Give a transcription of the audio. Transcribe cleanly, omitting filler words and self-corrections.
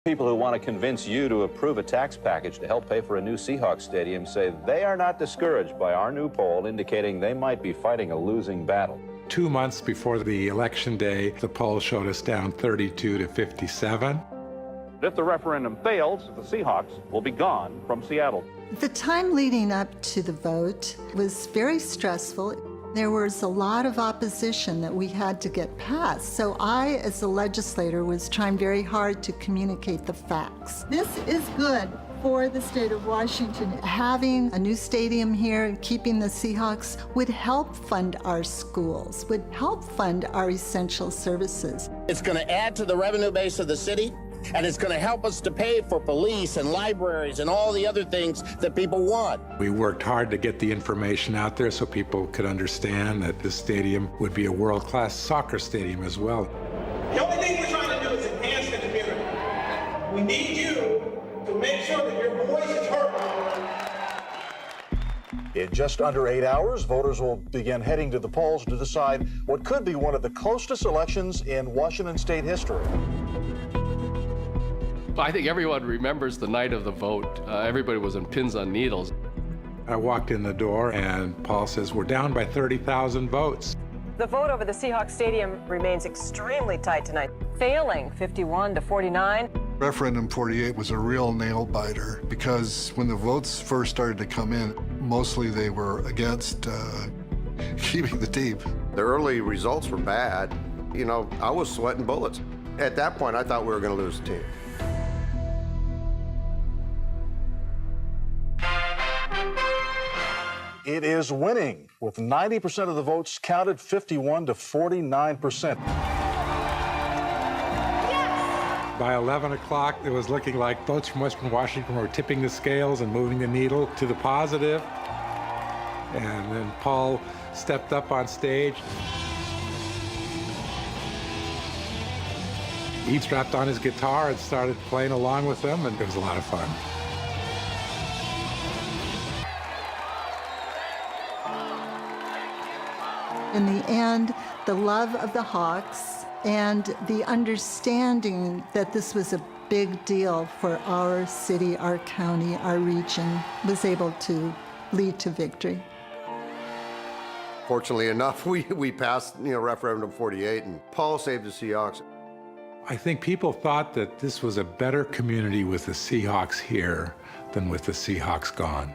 People who want to convince you to approve a tax package to help pay for a new Seahawks Stadium say they are not discouraged by our new poll indicating they might be fighting a losing battle. 2 months before the election day, the poll showed us down 32 to 57. If the referendum fails, the Seahawks will be gone from Seattle. The time leading up to the vote was very stressful. There was a lot of opposition that we had to get past. So I, as a legislator, was trying very hard to communicate the facts. This is good for the state of Washington. Having a new stadium here and keeping the Seahawks would help fund our schools, would help fund our essential services. It's going to add to the revenue base of the city, and it's going to help us to pay for police and libraries and all the other things that people want. We worked hard to get the information out there so people could understand that this stadium would be a world-class soccer stadium as well. The only thing we're trying to do is enhance the community. We need you to make sure that your voice is heard. In just under 8 hours, voters will begin heading to the polls to decide what could be one of the closest elections in Washington state history. I think everyone remembers the night of the vote. Everybody was on pins on needles. I walked in the door and Paul says, we're down by 30,000 votes. The vote over the Seahawks Stadium remains extremely tight tonight, failing 51 to 49. Referendum 48 was a real nail-biter because when the votes first started to come in, mostly they were against keeping the team. The early results were bad. You know, I was sweating bullets. At that point, I thought we were going to lose the team. It is winning, with 90% of the votes counted, 51 to 49%. By 11 o'clock, it was looking like votes from Western Washington were tipping the scales and moving the needle to the positive. And then Paul stepped up on stage. He strapped on his guitar and started playing along with them, and it was a lot of fun. In the end, the love of the Hawks and the understanding that this was a big deal for our city, our county, our region, was able to lead to victory. Fortunately enough, we passed, referendum 48, and Paul saved the Seahawks. I think people thought that this was a better community with the Seahawks here than with the Seahawks gone.